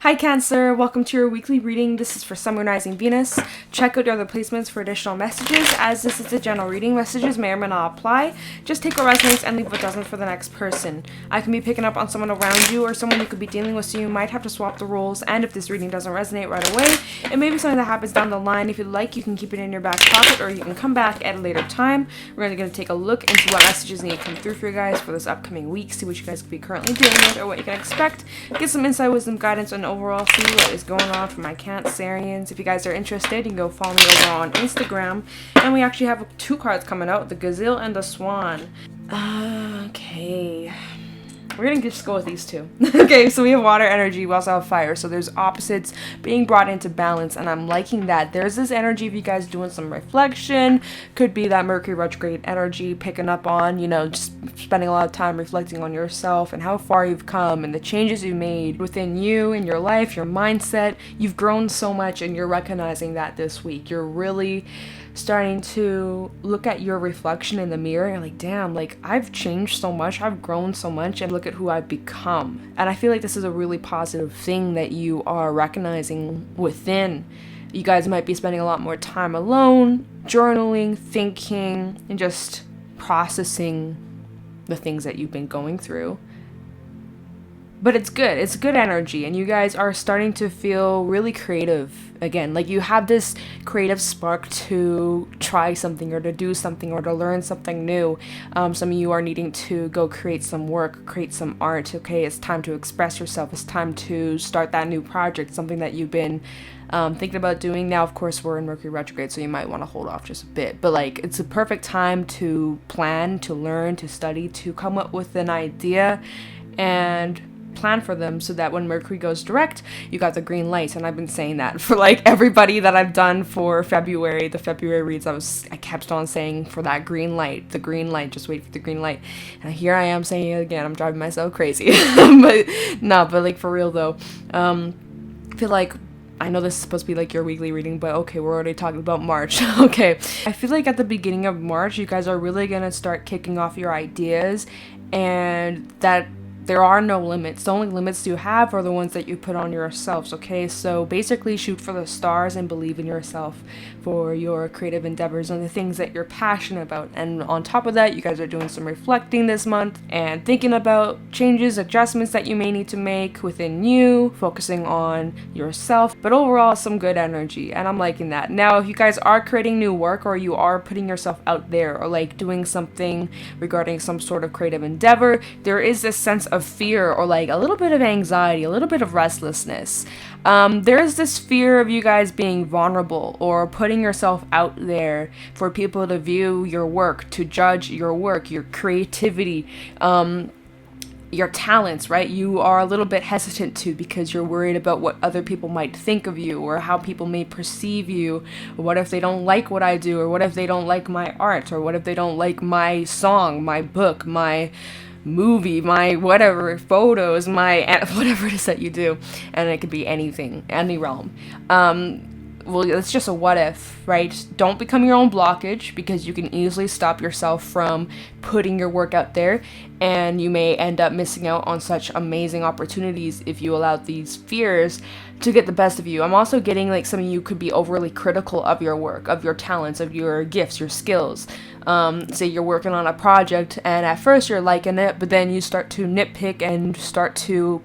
Hi Cancer, welcome to your weekly reading. This is for Sun, Moon, Rising, Venus. Check out your other placements for additional messages, as this is a general reading. Messages may or may not apply. Just take what resonates and leave what doesn't for the next person. I can be picking up on someone around you or someone you could be dealing with, so you might have to swap the roles, and if this reading doesn't resonate right away, it may be something that happens down the line. If you'd like, you can keep it in your back pocket, or you can come back at a later time. We're going to take a look into what messages need to come through for you guys for this upcoming week, see what you guys could be currently dealing with or what you can expect, get some insight, wisdom, guidance, and overall see what is going on for my Cancerians. If you guys are interested, you can go follow me over on Instagram. And we actually have two cards coming out, the Gazelle and the Swan. Okay. We're gonna just go with these two. Okay, so we have water energy, we also have fire. So there's opposites being brought into balance, and I'm liking that. There's this energy of you guys doing some reflection. Could be that Mercury retrograde energy picking up on, just spending a lot of time reflecting on yourself and how far you've come and the changes you made within you and your life, your mindset. You've grown so much, and you're recognizing that this week. You're really starting to look at your reflection in the mirror and like, damn, like I've changed so much, I've grown so much, and look at who I've become. And I feel like this is a really positive thing that you are recognizing within. You guys might be spending a lot more time alone, journaling, thinking, and just processing the things that you've been going through. But it's good. It's good energy, and you guys are starting to feel really creative again. Like you have this creative spark to try something or to do something or to learn something new. Some of you are needing to go create some work, create some art. Okay, it's time to express yourself. It's time to start that new project, something that you've been thinking about doing. Now, of course, we're in Mercury retrograde, so you might want to hold off just a bit. But like, it's a perfect time to plan, to learn, to study, to come up with an idea and plan for them, so that when Mercury goes direct, you got the green light. And I've been saying that for like everybody that I've done for February, the February reads, I kept on saying for that green light, just wait for the green light. And here I am saying it again. I'm driving myself crazy. but like for real though, I feel like, I know this is supposed to be like your weekly reading, but okay, we're already talking about March. Okay, I feel like at the beginning of March, you guys are really gonna start kicking off your ideas, and that there are no limits. The only limits you have are the ones that you put on yourselves, okay? So basically shoot for the stars and believe in yourself for your creative endeavors and the things that you're passionate about. And on top of that, you guys are doing some reflecting this month and thinking about changes, adjustments that you may need to make within you, focusing on yourself. But overall, some good energy, and I'm liking that. Now, if you guys are creating new work, or you are putting yourself out there, or like doing something regarding some sort of creative endeavor, there is this sense of fear, or like a little bit of anxiety, a little bit of restlessness. There's this fear of you guys being vulnerable or putting yourself out there for people to view your work, to judge your work, your creativity, your talents, right? You are a little bit hesitant to, because you're worried about what other people might think of you, or how people may perceive you. What if they don't like what I do, or what if they don't like my art, or what if they don't like my song, my book, my movie, my whatever, photos, my whatever it is that you do. And it could be anything, any realm. Well, it's just a what if, right? Don't become your own blockage, because you can easily stop yourself from putting your work out there, and you may end up missing out on such amazing opportunities if you allow these fears to get the best of you. I'm also getting like some of you could be overly critical of your work, of your talents, of your gifts, your skills. Say you're working on a project, and at first you're liking it, but then you start to nitpick and start to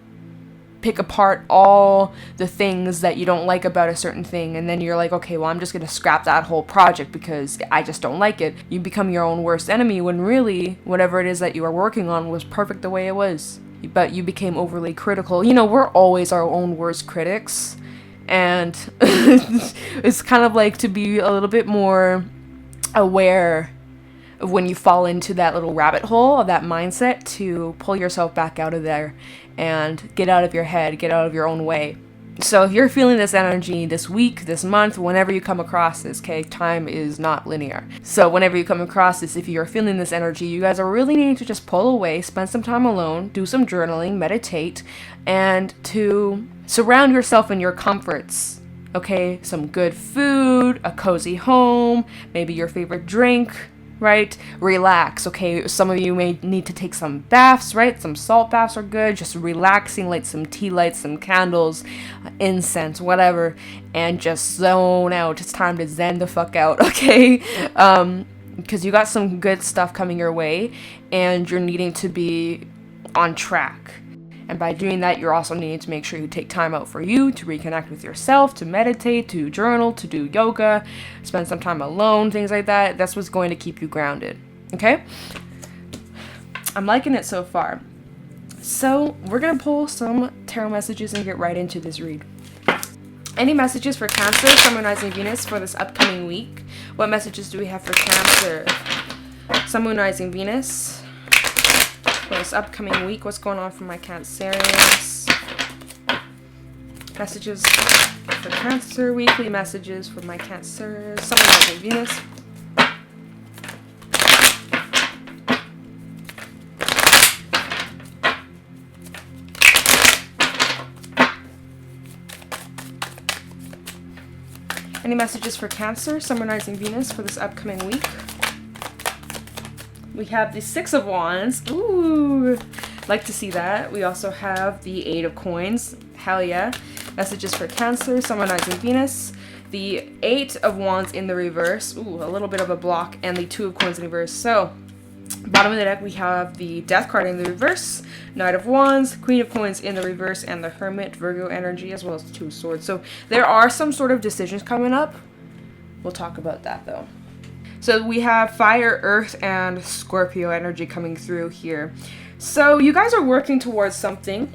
pick apart all the things that you don't like about a certain thing, and then you're like, okay, well, I'm just gonna scrap that whole project because I just don't like it. You become your own worst enemy, when really whatever it is that you are working on was perfect the way it was, but you became overly critical. We're always our own worst critics, and it's kind of like to be a little bit more aware of when you fall into that little rabbit hole of that mindset, to pull yourself back out of there and get out of your head, get out of your own way. So if you're feeling this energy this week, this month, whenever you come across this, okay, time is not linear. So whenever you come across this, if you're feeling this energy, you guys are really needing to just pull away, spend some time alone, do some journaling, meditate, and to surround yourself in your comforts. Okay, some good food, a cozy home, maybe your favorite drink, right? Relax, okay? Some of you may need to take some baths, right? Some salt baths are good. Just relaxing, light some tea lights, some candles, incense, whatever, and just zone out. It's time to zen the fuck out, okay? Because you got some good stuff coming your way, and you're needing to be on track. And by doing that, you're also needing to make sure you take time out for you, to reconnect with yourself, to meditate, to journal, to do yoga, spend some time alone, things like that. That's what's going to keep you grounded, okay? I'm liking it so far. So we're going to pull some tarot messages and get right into this read. Any messages for Cancer, Sun, Moon, Rising, Venus for this upcoming week? What messages do we have for Cancer? Sun, Moon, Rising, Venus for this upcoming week. What's going on for my Cancerians? Messages for Cancer, weekly messages for my Cancer, Sun, Moon, Rising, Venus. Any messages for Cancer, Sun, Moon, Rising, Venus for this upcoming week? We have the Six of Wands. Ooh, like to see that. We also have the Eight of Coins. Hell yeah. Messages for Cancer, Sun, Moon, Rising, Venus. The Eight of Wands in the reverse. Ooh, a little bit of a block. And the Two of Coins in reverse. So, bottom of the deck, we have the Death card in the reverse, Knight of Wands, Queen of Coins in the reverse, and the Hermit, Virgo energy, as well as the Two of Swords. So there are some sort of decisions coming up. We'll talk about that, though. So we have Fire, Earth, and Scorpio energy coming through here. So you guys are working towards something,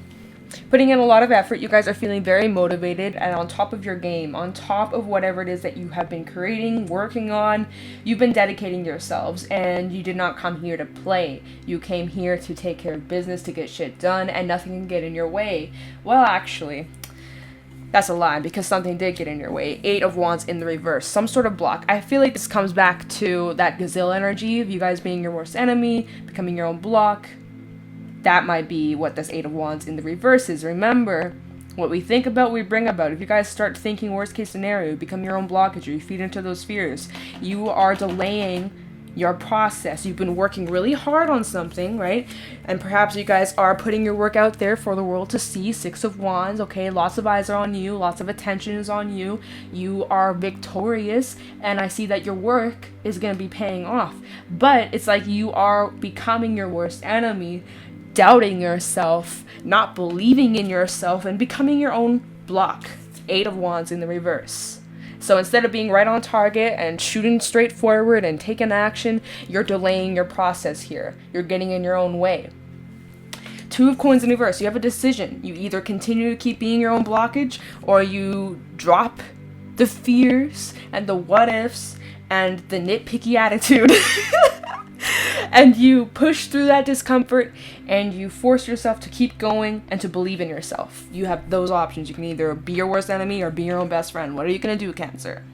putting in a lot of effort. You guys are feeling very motivated and on top of your game, on top of whatever it is that you have been creating, working on. You've been dedicating yourselves, and you did not come here to play. You came here to take care of business, to get shit done, and nothing can get in your way. Well, actually, that's a lie, because something did get in your way. Eight of Wands in the reverse. Some sort of block. I feel like this comes back to that gazelle energy of you guys being your worst enemy, becoming your own block. That might be what this Eight of Wands in the reverse is. Remember, what we think about, we bring about. If you guys start thinking worst case scenario, you become your own blockage, or you feed into those fears, you are delaying your process. You've been working really hard on something, right? And perhaps you guys are putting your work out there for the world to see. Six of Wands, okay? Lots of eyes are on you. Lots of attention is on you. You are victorious. And I see that your work is going to be paying off. But it's like you are becoming your worst enemy, doubting yourself, not believing in yourself, and becoming your own block. Eight of Wands in the reverse. So instead of being right on target and shooting straight forward and taking action, you're delaying your process here. You're getting in your own way. Two of Coins in reverse. You have a decision. You either continue to keep being your own blockage, or you drop the fears and the what ifs and the nitpicky attitude. And you push through that discomfort, and you force yourself to keep going and to believe in yourself. You have those options. You can either be your worst enemy or be your own best friend. What are you going to do, Cancer?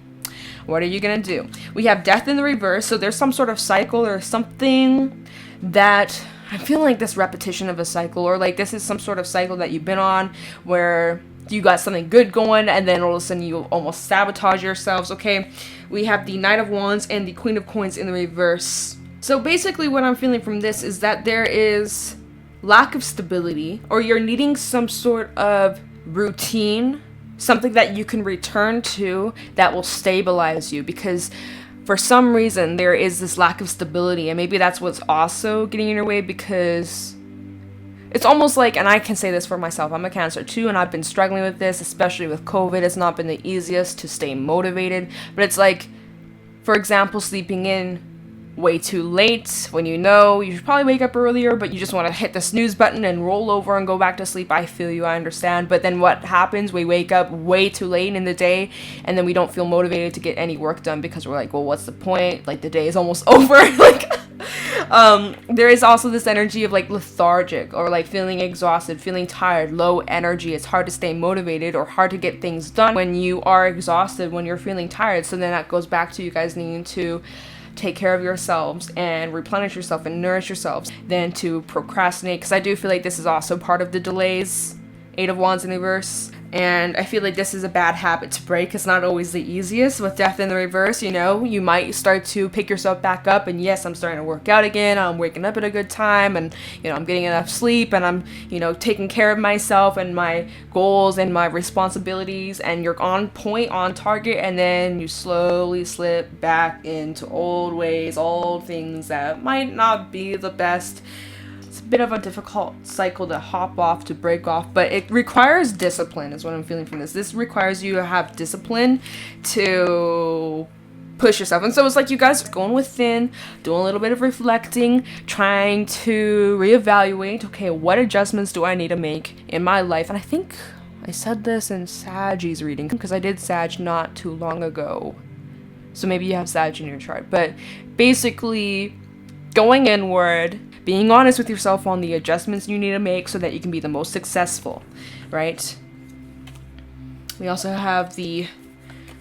What are you going to do? We have Death in the reverse, so there's some sort of cycle or something that I feel like this repetition of a cycle, or like this is some sort of cycle that you've been on where you got something good going, and then all of a sudden you almost sabotage yourselves, okay? We have the Knight of Wands and the Queen of Coins in the reverse. So basically what I'm feeling from this is that there is lack of stability, or you're needing some sort of routine, something that you can return to that will stabilize you, because for some reason there is this lack of stability, and maybe that's what's also getting in your way, because it's almost like, and I can say this for myself, I'm a Cancer too, and I've been struggling with this, especially with COVID. It's not been the easiest to stay motivated, but it's like, for example, sleeping in way too late when you know you should probably wake up earlier, but you just want to hit the snooze button and roll over and go back to sleep. I feel you, I understand. But then what happens? We wake up way too late in the day, and then we don't feel motivated to get any work done, because we're like, well, what's the point? Like, the day is almost over. Like, there is also this energy of like lethargic, or like feeling exhausted, feeling tired, low energy. It's hard to stay motivated, or hard to get things done when you are exhausted, when you're feeling tired. So then that goes back to you guys needing to take care of yourselves and replenish yourself and nourish yourselves than to procrastinate, because I do feel like this is also part of the delays. Eight of Wands in reverse. And I feel like this is a bad habit to break. It's not always the easiest. With death in the reverse, you know, you might start to pick yourself back up. And yes, I'm starting to work out again. I'm waking up at a good time. And, you know, I'm getting enough sleep. And I'm, you know, taking care of myself and my goals and my responsibilities. And you're on point, on target. And then you slowly slip back into old ways, old things that might not be the best. Bit of a difficult cycle to hop off, to break off, but it requires discipline is what I'm feeling from this. This requires you to have discipline to push yourself. And so it's like you guys going within, doing a little bit of reflecting, trying to reevaluate, okay, what adjustments do I need to make in my life? And I think I said this in Sag's reading, because I did Sag not too long ago, so maybe you have Sag in your chart. But basically going inward, being honest with yourself on the adjustments you need to make so that you can be the most successful, right? We also have the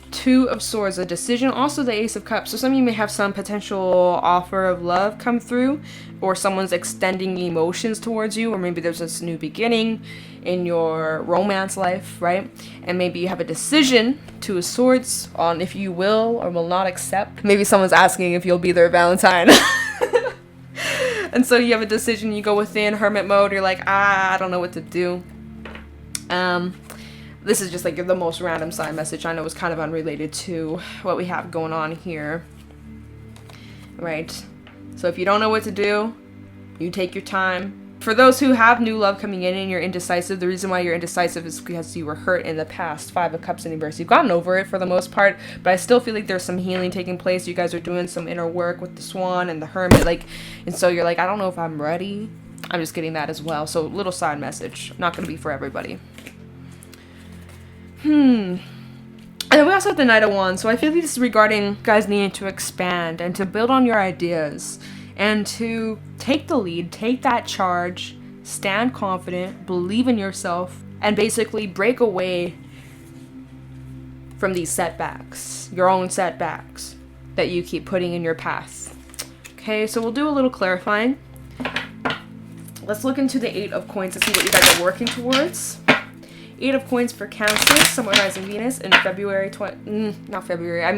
Two of Swords, a decision, also the Ace of Cups. So some of you may have some potential offer of love come through, or someone's extending emotions towards you, or maybe there's this new beginning in your romance life, right? And maybe you have a decision, Two of Swords, on if you will or will not accept. Maybe someone's asking if you'll be their Valentine. And so you have a decision, you go within hermit mode, you're like, I don't know what to do. This is just like the most random side message. I know it's kind of unrelated to what we have going on here. Right? So if you don't know what to do, you take your time. For those who have new love coming in and you're indecisive, the reason why you're indecisive is because you were hurt in the past. Five of Cups in reverse. You've gotten over it for the most part, but I still feel like there's some healing taking place. You guys are doing some inner work with the Swan and the Hermit, like, and so you're like, I don't know if I'm ready. I'm just getting that as well. So little side message. Not going to be for everybody. And then we also have the Knight of Wands. So I feel like this is regarding guys needing to expand and to build on your ideas and to take the lead, take that charge, stand confident, believe in yourself, and basically break away from these setbacks, your own setbacks that you keep putting in your path. Okay, so we'll do a little clarifying. Let's look into the Eight of Coins to see what you guys are working towards. Eight of Coins for Cancer, Sun, Moon, Rising, Venus in February,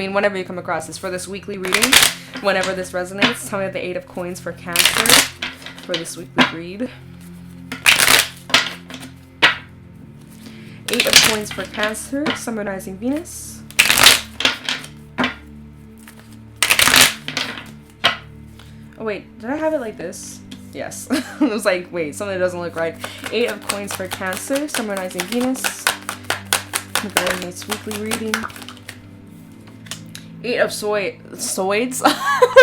whenever you come across this, for this weekly reading, whenever this resonates, tell me the Eight of Coins for Cancer for this weekly read. Eight of Coins for Cancer, Sun, Moon, Rising, Venus. Oh wait, did I have it like this? Yes. I was like, wait, something doesn't look right. Eight of Coins for Cancer, Sun, Moon, Rising, Venus. Very nice weekly reading. Eight of Swords.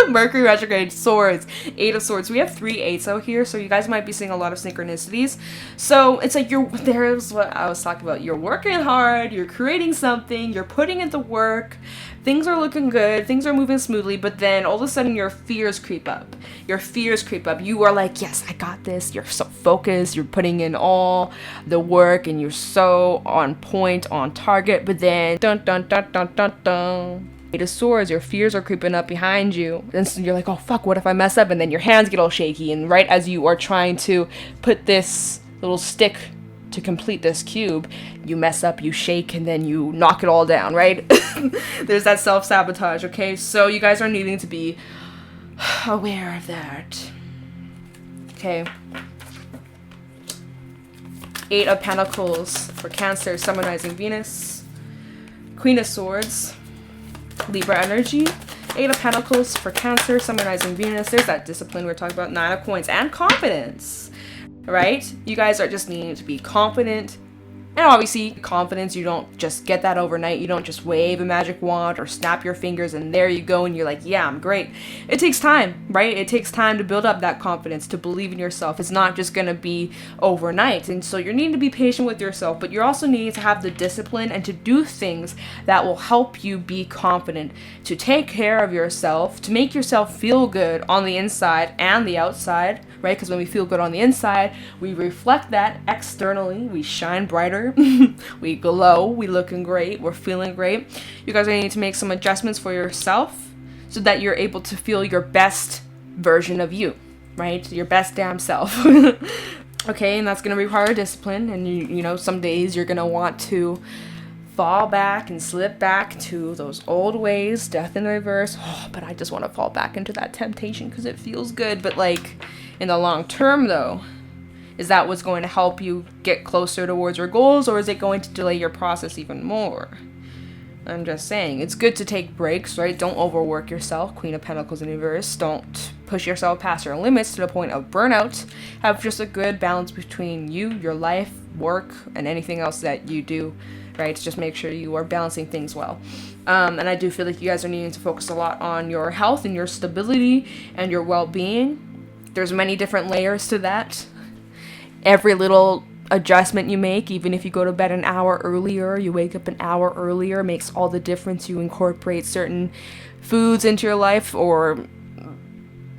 Mercury retrograde, Swords. Eight of Swords. We have 3 eights out here, so you guys might be seeing a lot of synchronicities. So it's like there's what I was talking about. You're working hard, you're creating something, you're putting in the work. Things are looking good, things are moving smoothly, but then all of a sudden your fears creep up. Your fears creep up. You are like, yes, I got this. You're so focused, you're putting in all the work, and you're so on point, on target, but then dun dun dun dun dun dun. Eight of Swords, your fears are creeping up behind you. And so you're like, oh fuck, what if I mess up? And then your hands get all shaky, and right as you are trying to put this little stick to complete this cube, you mess up, you shake, and then you knock it all down, right? There's that self-sabotage, okay? So you guys are needing to be aware of that. Okay. Eight of Pentacles for Cancer, Sun, Moon, Rising, Venus. Queen of Swords, Libra energy. Eight of Pentacles for Cancer, Sun, Moon, Rising, Venus. There's that discipline we're talking about. Nine of Coins and confidence, right? You guys are just needing to be confident. And obviously, confidence, you don't just get that overnight. You don't just wave a magic wand or snap your fingers and there you go and you're like, yeah, I'm great. It takes time, right? It takes time to build up that confidence, to believe in yourself. It's not just going to be overnight. And so you're needing to be patient with yourself, but you're also needing to have the discipline and to do things that will help you be confident, to take care of yourself, to make yourself feel good on the inside and the outside, right? Because when we feel good on the inside, we reflect that externally. We shine brighter. We glow. We looking great. We're feeling great. You guys are going to need to make some adjustments for yourself so that you're able to feel your best version of you, right? Your best damn self. Okay, and that's going to require discipline, and you know, some days you're going to want to fall back and slip back to those old ways, death in reverse. Oh, but I just want to fall back into that temptation because it feels good. But like in the long term though, is that what's going to help you get closer towards your goals, or is it going to delay your process even more? I'm just saying, it's good to take breaks, right? Don't overwork yourself. Queen of Pentacles in reverse. Don't push yourself past your limits to the point of burnout. Have just a good balance between you, your life, work, and anything else that you do, right? Just make sure you are balancing things well. And I do feel like you guys are needing to focus a lot on your health and your stability and your well-being. There's many different layers to that. Every little adjustment you make, even if you go to bed an hour earlier, you wake up an hour earlier, makes all the difference. You incorporate certain foods into your life, or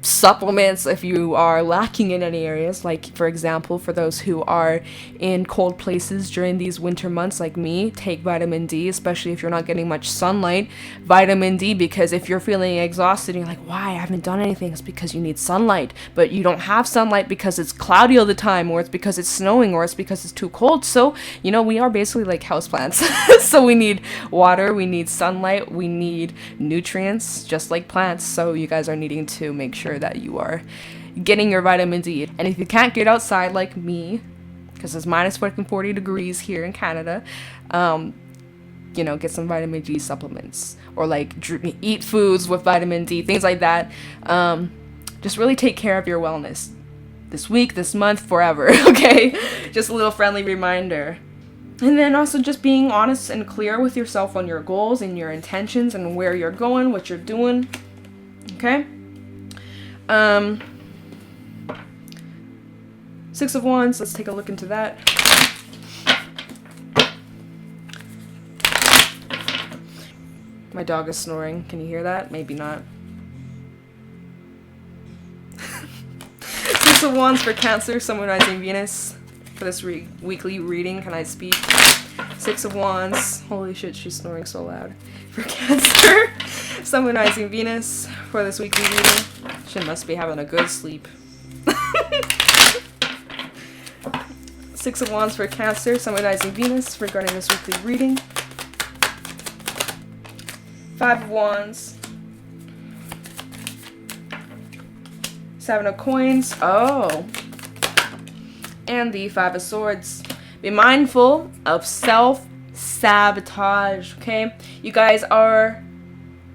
supplements if you are lacking in any areas, like for example, for those who are in cold places during these winter months like me, take vitamin D, especially if you're not getting much sunlight. Vitamin D, because if you're feeling exhausted and you're like, why, I haven't done anything, it's because you need sunlight, but you don't have sunlight because it's cloudy all the time, or it's because it's snowing, or it's because it's too cold. So, you know, we are basically like houseplants. So we need water, we need sunlight, we need nutrients, just like plants. So you guys are needing to make sure that you are getting your vitamin D. And if you can't get outside like me, because it's minus 40 degrees here in Canada, you know, get some vitamin D supplements, or like eat foods with vitamin D, things like that. Just really take care of your wellness this week, this month, forever. Okay, just a little friendly reminder. And then also just being honest and clear with yourself on your goals and your intentions and where you're going, what you're doing. Okay. Six of Wands, let's take a look into that. My dog is snoring. Can you hear that? Maybe not. Six of Wands for Cancer, Sun, Moon, Rising, Venus. For this weekly reading, can I speak? Six of Wands. Holy shit, she's snoring so loud. For Cancer, Sun, Moon, Rising, Venus. For this weekly reading. She must be having a good sleep. Six of Wands for Cancer, Sun, Moon, Rising, Venus, regarding this weekly reading. Five of Wands. Seven of Coins. Oh. And the Five of Swords. Be mindful of self-sabotage, okay? You guys are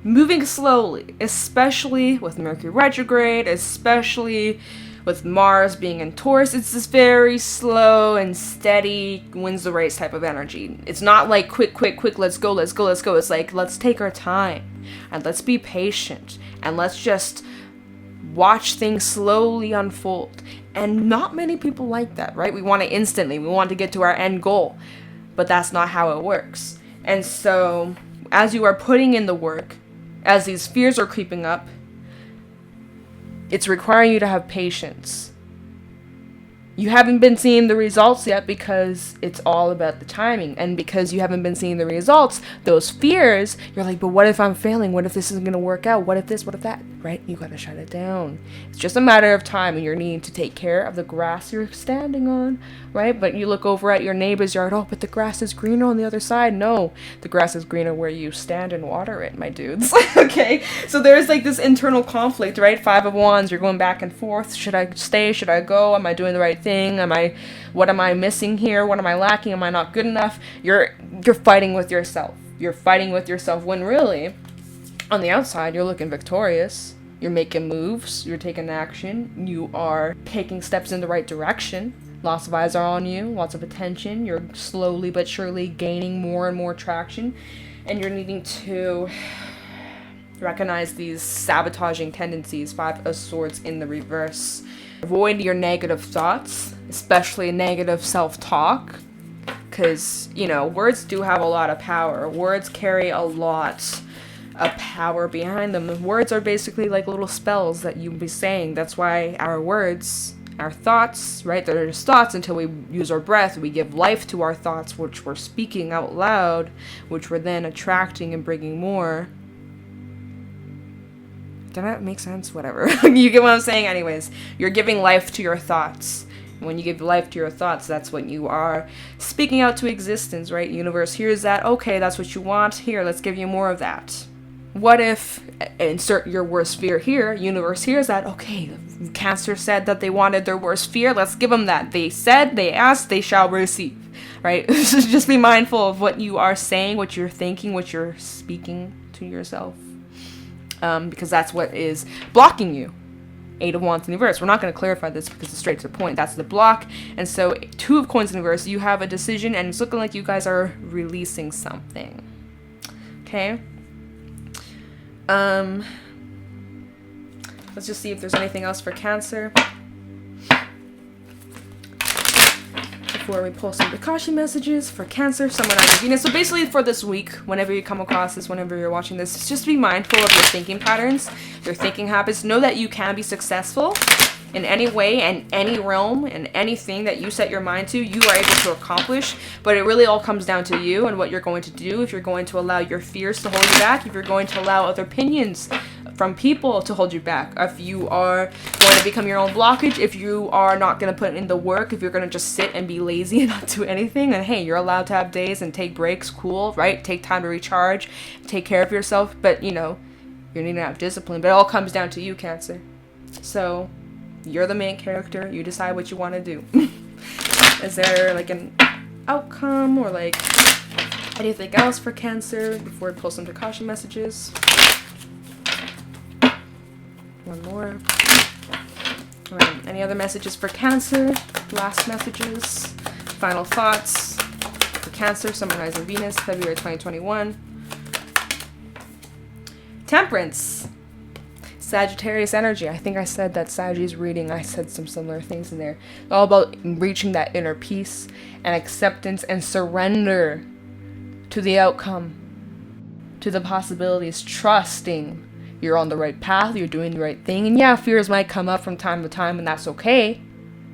moving slowly, especially with Mercury retrograde, especially with Mars being in Taurus. It's this very slow and steady, wins the race type of energy. It's not like quick, let's go. It's like, let's take our time and let's be patient and let's just watch things slowly unfold. And not many people like that, right? We want it instantly. We want to get to our end goal, but that's not how it works. And so as you are putting in the work, as these fears are creeping up, it's requiring you to have patience. You haven't been seeing the results yet because it's all about the timing. And because you haven't been seeing the results, those fears, you're like, but what if I'm failing? What if this isn't going to work out? What if this? What if that? Right? You got to shut it down. It's just a matter of time, and you're needing to take care of the grass you're standing on, right? But you look over at your neighbor's yard, oh, but the grass is greener on the other side. No, the grass is greener where you stand and water it, my dudes. Okay? So there's like this internal conflict, right? Five of Wands, you're going back and forth. Should I stay? Should I go? Am I doing the right thing? What am I missing here? What am I lacking? Am I not good enough? You're fighting with yourself. You're fighting with yourself when really, on the outside, you're looking victorious. You're making moves. You're taking action. You are taking steps in the right direction. Lots of eyes are on you. Lots of attention. You're slowly but surely gaining more and more traction. And you're needing to recognize these sabotaging tendencies. Five of Swords in the reverse. Avoid your negative thoughts, especially negative self-talk, because, you know, words do have a lot of power. Words carry a lot of power behind them. Words are basically like little spells that you'll be saying. That's why our words, our thoughts, right, they're just thoughts until we use our breath. We give life to our thoughts, which we're speaking out loud, which we're then attracting and bringing more. Did that make sense? Whatever. You get what I'm saying? Anyways, you're giving life to your thoughts. When you give life to your thoughts, that's when you are speaking out to existence, right? Universe hears that. Okay, that's what you want. Here, let's give you more of that. What if, insert your worst fear here, universe hears that. Okay, Cancer said that they wanted their worst fear. Let's give them that. They said, they asked, they shall receive, right? Just be mindful of what you are saying, what you're thinking, what you're speaking to yourself. Because that's what is blocking you. 8 of Wands in reverse. We're not going to clarify this because it's straight to the point. That's the block. And so 2 of Coins in reverse, you have a decision and it's looking like you guys are releasing something. Okay? Let's just see if there's anything else for Cancer before we pull some Tikashi messages for Cancer, Someone out of Venus. So basically for this week, whenever you come across this, whenever you're watching this, just be mindful of your thinking patterns, your thinking habits. Know that you can be successful in any way and any realm and anything that you set your mind to, you are able to accomplish. But it really all comes down to you and what you're going to do. If you're going to allow your fears to hold you back, if you're going to allow other opinions from people to hold you back, if you are going to become your own blockage, if you are not going to put in the work, if you're going to just sit and be lazy and not do anything. And hey, you're allowed to have days and take breaks, cool, right? Take time to recharge, take care of yourself, but you know, you need to have discipline. But it all comes down to you, Cancer. So you're the main character, you decide what you want to do. Is there like an outcome or like anything else for Cancer before we pull some Tikashi messages? One more. Alright, any other messages for Cancer? Last messages. Final thoughts for Cancer, Sun, Rising, Venus, February 2021. Temperance. Sagittarius energy. I think I said that Sagittarius reading, I said some similar things in there. All about reaching that inner peace and acceptance and surrender to the outcome, to the possibilities, trusting you're on the right path, you're doing the right thing. And yeah, fears might come up from time to time, and that's okay.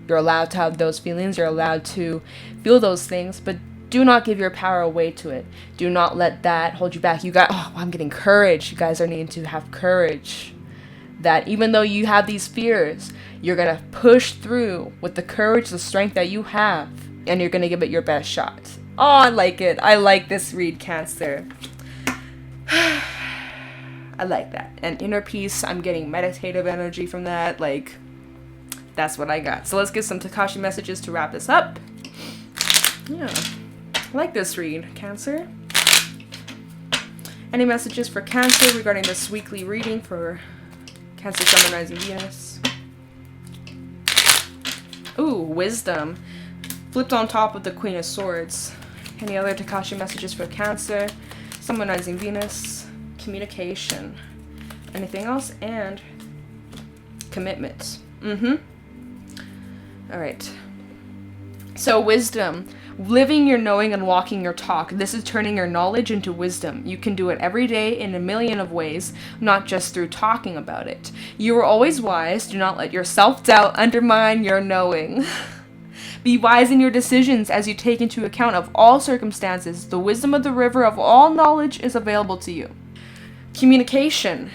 You're allowed to have those feelings, you're allowed to feel those things, but do not give your power away to it. Do not let that hold you back. I'm getting courage. You guys are needing to have courage. That even though you have these fears, you're going to push through with the courage, the strength that you have, and you're going to give it your best shot. Oh, I like it. I like this read, Cancer. I like that. And inner peace, I'm getting meditative energy from that. Like, that's what I got. So let's get some Tikashi messages to wrap this up. Yeah. I like this read, Cancer. Any messages for Cancer regarding this weekly reading for Cancer, Sun, Rising, Venus? Ooh, wisdom. Flipped on top of the Queen of Swords. Any other Tikashi messages for Cancer, Sun, Rising, Venus? Communication. Anything else? And commitment. Alright. So wisdom. Living your knowing and walking your talk. This is turning your knowledge into wisdom. You can do it every day in a million of ways, not just through talking about it. You are always wise. Do not let your self-doubt undermine your knowing. Be wise in your decisions as you take into account of all circumstances. The wisdom of the river of all knowledge is available to you. Communication.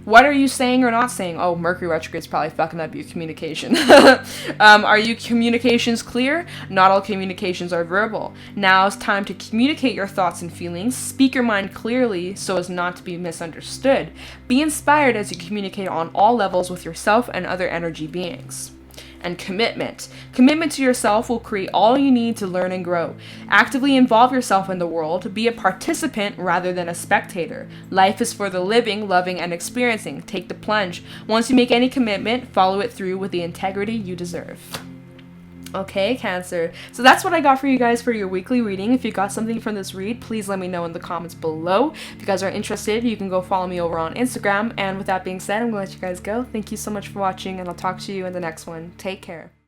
What are you saying or not saying? Oh, Mercury retrograde's probably fucking up your communication. Are your communications clear? Not all communications are verbal. Now it's time to communicate your thoughts and feelings. Speak your mind clearly so as not to be misunderstood. Be inspired as you communicate on all levels with yourself and other energy beings. And commitment. Commitment to yourself will create all you need to learn and grow. Actively involve yourself in the world. Be a participant rather than a spectator. Life is for the living, loving, and experiencing. Take the plunge. Once you make any commitment, follow it through with the integrity you deserve. Okay, Cancer. So that's what I got for you guys for your weekly reading. If you got something from this read, please let me know in the comments below. If you guys are interested, you can go follow me over on Instagram. And with that being said, I'm going to let you guys go. Thank you so much for watching, and I'll talk to you in the next one. Take care.